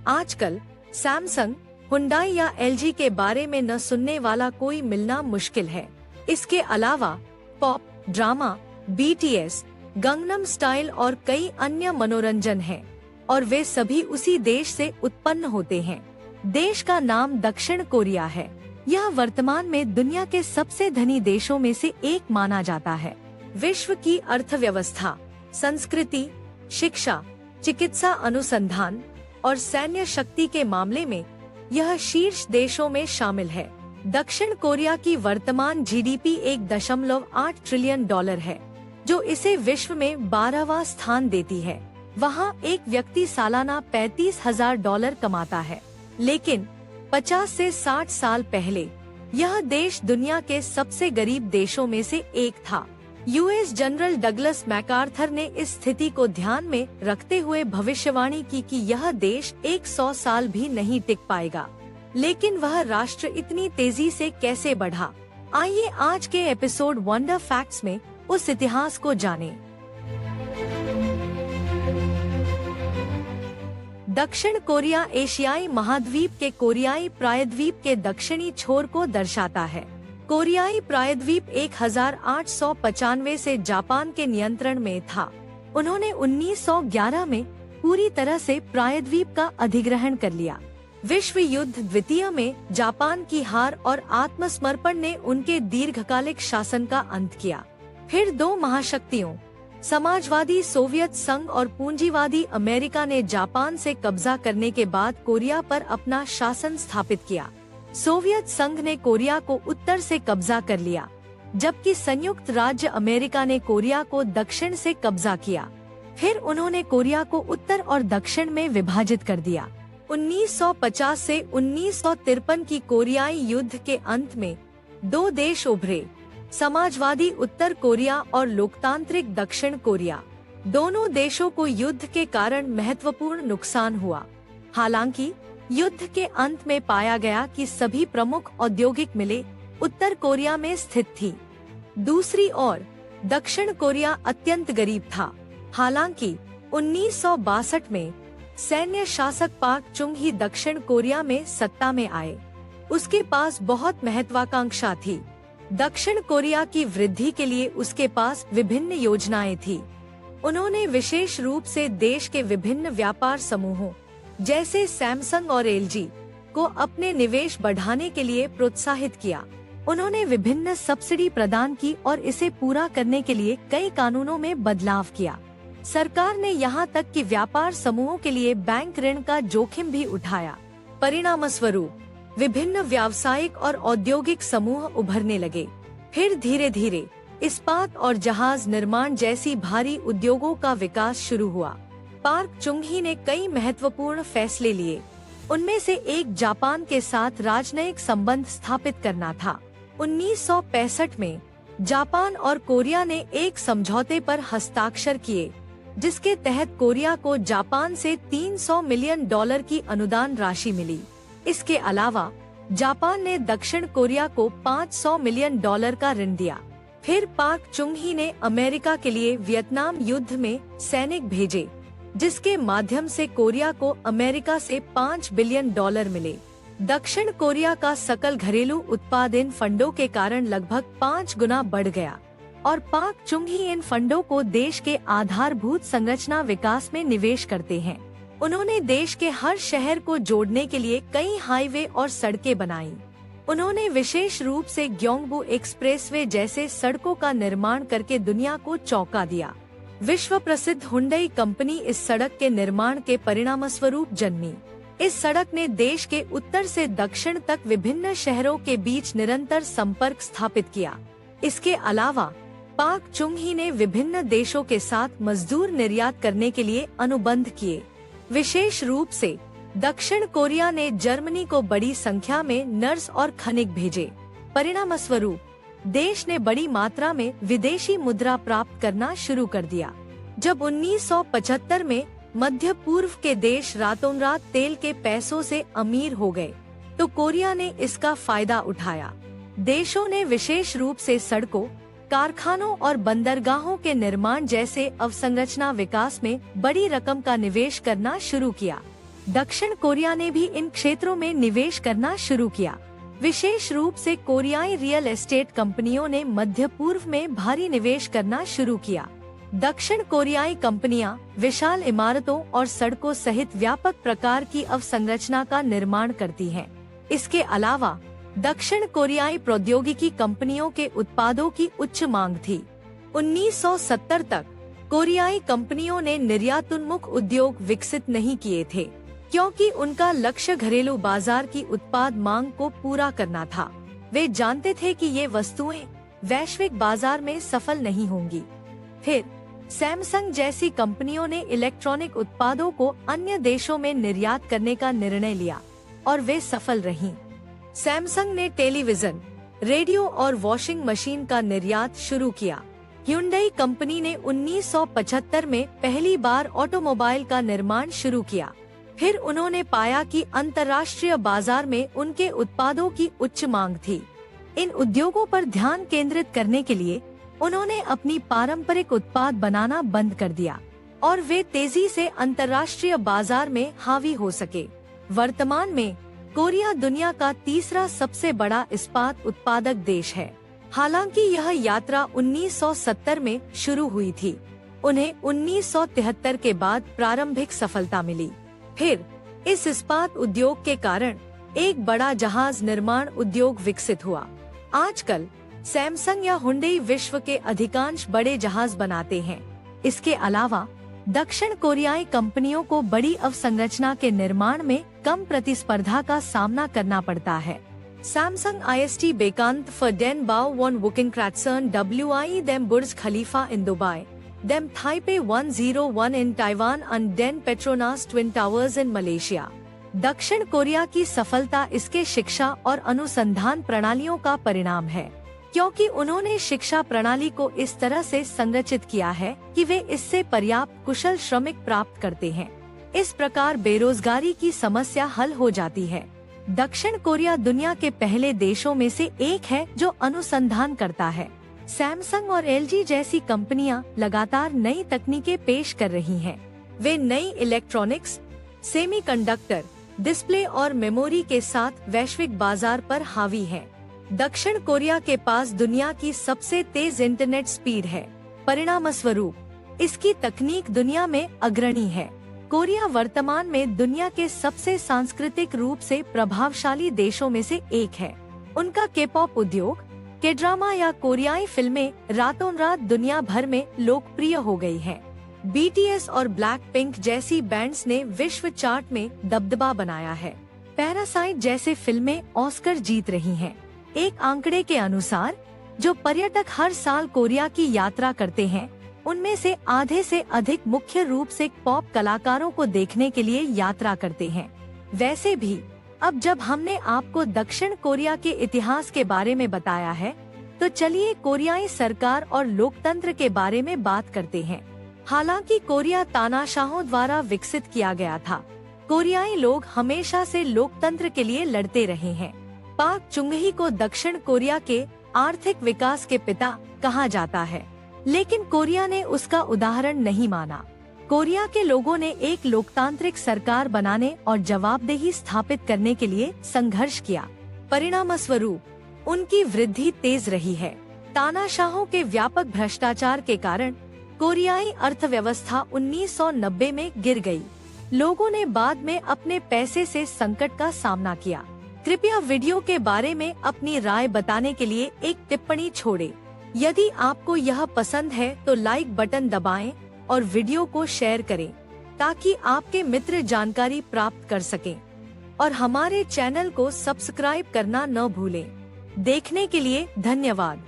आजकल Samsung, Hyundai या LG के बारे में न सुनने वाला कोई मिलना मुश्किल है। इसके अलावा pop, drama, BTS, Gangnam style और कई अन्य मनोरंजन हैं और वे सभी उसी देश से उत्पन्न होते हैं। देश का नाम दक्षिण कोरिया है। यह वर्तमान में दुनिया के सबसे धनी देशों में से एक माना जाता है। विश्व की अर्थव्यवस्था, संस्कृति, शिक्षा, चिकित्सा अनुसंधान और सैन्य शक्ति के मामले में यह शीर्ष देशों में शामिल है। दक्षिण कोरिया की वर्तमान जीडीपी $1.8 ट्रिलियन है, जो इसे विश्व में 12वां स्थान देती है। वहाँ एक व्यक्ति सालाना $35,000 कमाता है, लेकिन 50 से 60 साल पहले यह देश दुनिया के सबसे गरीब देशों में से एक था। यूएस जनरल डगलस मैकार्थर ने इस स्थिति को ध्यान में रखते हुए भविष्यवाणी की कि यह देश 100 साल भी नहीं टिक पाएगा। लेकिन वह राष्ट्र इतनी तेजी से कैसे बढ़ा? आइए आज के एपिसोड वंडर फैक्ट्स में उस इतिहास को जानें। दक्षिण कोरिया एशियाई महाद्वीप के कोरियाई प्रायद्वीप के दक्षिणी छोर को दर्शाता है। कोरियाई प्रायद्वीप 1895 से जापान के नियंत्रण में था। उन्होंने 1911 में पूरी तरह से प्रायद्वीप का अधिग्रहण कर लिया। विश्व युद्ध द्वितीय में जापान की हार और आत्मसमर्पण ने उनके दीर्घकालिक शासन का अंत किया। फिर दो महाशक्तियों, समाजवादी सोवियत संघ और पूंजीवादी अमेरिका ने जापान से कब्जा करने के बाद कोरिया पर अपना शासन स्थापित किया। सोवियत संघ ने कोरिया को उत्तर से कब्जा कर लिया, जबकि संयुक्त राज्य अमेरिका ने कोरिया को दक्षिण से कब्जा किया। फिर उन्होंने कोरिया को उत्तर और दक्षिण में विभाजित कर दिया। 1950 से 1953 की कोरियाई युद्ध के अंत में दो देश उभरे, समाजवादी उत्तर कोरिया और लोकतांत्रिक दक्षिण कोरिया। दोनों देशों को युद्ध के कारण महत्वपूर्ण नुकसान हुआ। हालांकि युद्ध के अंत में पाया गया कि सभी प्रमुख औद्योगिक मिलें उत्तर कोरिया में स्थित थी। दूसरी ओर दक्षिण कोरिया अत्यंत गरीब था। हालांकि 1962 में सैन्य शासक पाक chung ही दक्षिण कोरिया में सत्ता में आए। उसके पास बहुत महत्वाकांक्षा थी। दक्षिण कोरिया की वृद्धि के लिए उसके पास विभिन्न योजनाएं थी। उन्होंने विशेष रूप से देश के विभिन्न व्यापार समूहों जैसे सैमसंग और एलजी को अपने निवेश बढ़ाने के लिए प्रोत्साहित किया। उन्होंने विभिन्न सब्सिडी प्रदान की और इसे पूरा करने के लिए कई कानूनों में बदलाव किया। सरकार ने यहाँ तक कि व्यापार समूहों के लिए बैंक ऋण का जोखिम भी उठाया। परिणामस्वरूप विभिन्न व्यावसायिक और औद्योगिक समूह उभरने लगे। फिर धीरे धीरे इस्पात और जहाज निर्माण जैसी भारी उद्योगों का विकास शुरू हुआ। पाक chung ही ने कई महत्वपूर्ण फैसले लिए। उनमें से एक जापान के साथ राजनयिक संबंध स्थापित करना था। 1965 में जापान और कोरिया ने एक समझौते पर हस्ताक्षर किए, जिसके तहत कोरिया को जापान से $300 मिलियन की अनुदान राशि मिली। इसके अलावा जापान ने दक्षिण कोरिया को $500 मिलियन का ऋण दिया। फिर पाक chung ही ने अमेरिका के लिए वियतनाम युद्ध में सैनिक भेजे, जिसके माध्यम से कोरिया को अमेरिका से $5 बिलियन मिले। दक्षिण कोरिया का सकल घरेलू उत्पाद इन फंडों के कारण लगभग 5 गुना बढ़ गया और पाक chung ही इन फंडों को देश के आधारभूत संरचना विकास में निवेश करते हैं। उन्होंने देश के हर शहर को जोड़ने के लिए कई हाईवे और सड़कें बनाई। उन्होंने विशेष रूप से ग्योंगबू एक्सप्रेसवे जैसे सड़कों का निर्माण करके दुनिया को चौंका दिया। विश्व प्रसिद्ध हुंडई कंपनी इस सड़क के निर्माण के परिणामस्वरूप जन्मी। इस सड़क ने देश के उत्तर से दक्षिण तक विभिन्न शहरों के बीच निरंतर संपर्क स्थापित किया। इसके अलावा पाक chung ही ने विभिन्न देशों के साथ मजदूर निर्यात करने के लिए अनुबंध किए। विशेष रूप से दक्षिण कोरिया ने जर्मनी को बड़ी संख्या में नर्स और खनिक भेजे। परिणामस्वरूप देश ने बड़ी मात्रा में विदेशी मुद्रा प्राप्त करना शुरू कर दिया। जब 1975 में मध्य पूर्व के देश रातों रात तेल के पैसों से अमीर हो गए, तो कोरिया ने इसका फायदा उठाया। देशों ने विशेष रूप से सड़कों, कारखानों और बंदरगाहों के निर्माण जैसे अवसंरचना विकास में बड़ी रकम का निवेश करना शुरू किया। दक्षिण कोरिया ने भी इन क्षेत्रों में निवेश करना शुरू किया। विशेष रूप से कोरियाई रियल एस्टेट कंपनियों ने मध्य पूर्व में भारी निवेश करना शुरू किया। दक्षिण कोरियाई कंपनियां विशाल इमारतों और सड़कों सहित व्यापक प्रकार की अवसंरचना का निर्माण करती हैं। इसके अलावा दक्षिण कोरियाई प्रौद्योगिकी कंपनियों के उत्पादों की उच्च मांग थी। 1970 तक कोरियाई कंपनियों ने निर्यातोन्मुख उद्योग विकसित नहीं किए थे, क्योंकि उनका लक्ष्य घरेलू बाजार की उत्पाद मांग को पूरा करना था। वे जानते थे कि ये वस्तुएं वैश्विक बाजार में सफल नहीं होंगी। फिर सैमसंग जैसी कंपनियों ने इलेक्ट्रॉनिक उत्पादों को अन्य देशों में निर्यात करने का निर्णय लिया और वे सफल रहीं। सैमसंग ने टेलीविजन, रेडियो और वॉशिंग मशीन का निर्यात शुरू किया। ह्युंडई कंपनी ने 1975 में पहली बार ऑटोमोबाइल का निर्माण शुरू किया। फिर उन्होंने पाया कि अंतर्राष्ट्रीय बाजार में उनके उत्पादों की उच्च मांग थी। इन उद्योगों पर ध्यान केंद्रित करने के लिए उन्होंने अपनी पारंपरिक उत्पाद बनाना बंद कर दिया और वे तेजी से अंतर्राष्ट्रीय बाजार में हावी हो सके। वर्तमान में कोरिया दुनिया का तीसरा सबसे बड़ा इस्पात उत्पादक देश है। हालांकि यह यात्रा 1970 में शुरू हुई थी। उन्हें 1973 के बाद प्रारंभिक सफलता मिली। फिर इस इस्पात उद्योग के कारण एक बड़ा जहाज निर्माण उद्योग विकसित हुआ। आजकल सैमसंग या हुंडई विश्व के अधिकांश बड़े जहाज बनाते हैं। इसके अलावा दक्षिण कोरियाई कंपनियों को बड़ी अवसंरचना के निर्माण में कम प्रतिस्पर्धा का सामना करना पड़ता है। सैमसंग IST बेकांत फॉर डेन बाओ वन वुकिंग क्रैटसन WIE them Burj Khalifa in Dubai, them Taipei 101 in Taiwan and then Petronas Twin Towers in Malaysia. दक्षिण कोरिया की सफलता इसके शिक्षा और अनुसंधान प्रणालियों का परिणाम है, क्योंकि उन्होंने शिक्षा प्रणाली को इस तरह से संरचित किया है कि वे इससे पर्याप्त कुशल श्रमिक प्राप्त करते हैं। इस प्रकार बेरोजगारी की समस्या हल हो जाती है। दक्षिण कोरिया दुनिया के पहले देशों में से एक है जो अनुसंधान करता है। सैमसंग और LG जैसी कंपनियां लगातार नई तकनीकें पेश कर रही हैं। वे नई इलेक्ट्रॉनिक्स, सेमीकंडक्टर, डिस्प्ले और मेमोरी के साथ वैश्विक बाजार पर हावी हैं। दक्षिण कोरिया के पास दुनिया की सबसे तेज इंटरनेट स्पीड है। परिणामस्वरूप इसकी तकनीक दुनिया में अग्रणी है। कोरिया वर्तमान में दुनिया के सबसे सांस्कृतिक रूप से प्रभावशाली देशों में से एक है। उनका K-पॉप उद्योग, K-ड्रामा या कोरियाई फिल्में रातों रात दुनिया भर में लोकप्रिय हो गई हैं। BTS और ब्लैक पिंक जैसी बैंड्स ने विश्व चार्ट में दबदबा बनाया है। पैरासाइट जैसे फिल्में ऑस्कर जीत रही हैं। एक आंकड़े के अनुसार जो पर्यटक हर साल कोरिया की यात्रा करते हैं, उनमें से आधे से अधिक मुख्य रूप से पॉप कलाकारों को देखने के लिए यात्रा करते हैं। वैसे भी अब जब हमने आपको दक्षिण कोरिया के इतिहास के बारे में बताया है, तो चलिए कोरियाई सरकार और लोकतंत्र के बारे में बात करते हैं। हालांकि कोरिया तानाशाहों द्वारा विकसित किया गया था, कोरियाई लोग हमेशा से लोकतंत्र के लिए लड़ते रहे हैं। पाक चुंगही को दक्षिण कोरिया के आर्थिक विकास के पिता कहा जाता है, लेकिन कोरिया ने उसका उदाहरण नहीं माना। कोरिया के लोगों ने एक लोकतांत्रिक सरकार बनाने और जवाबदेही स्थापित करने के लिए संघर्ष किया। परिणामस्वरूप उनकी वृद्धि तेज रही है। तानाशाहों के व्यापक भ्रष्टाचार के कारण कोरियाई अर्थव्यवस्था 1990 में गिर गई। लोगों ने बाद में अपने पैसे से संकट का सामना किया। कृपया वीडियो के बारे में अपनी राय बताने के लिए एक टिप्पणी छोड़ें। यदि आपको यह पसंद है तो लाइक बटन दबाएं और वीडियो को शेयर करें, ताकि आपके मित्र जानकारी प्राप्त कर सकें। और हमारे चैनल को सब्सक्राइब करना न भूलें। देखने के लिए धन्यवाद।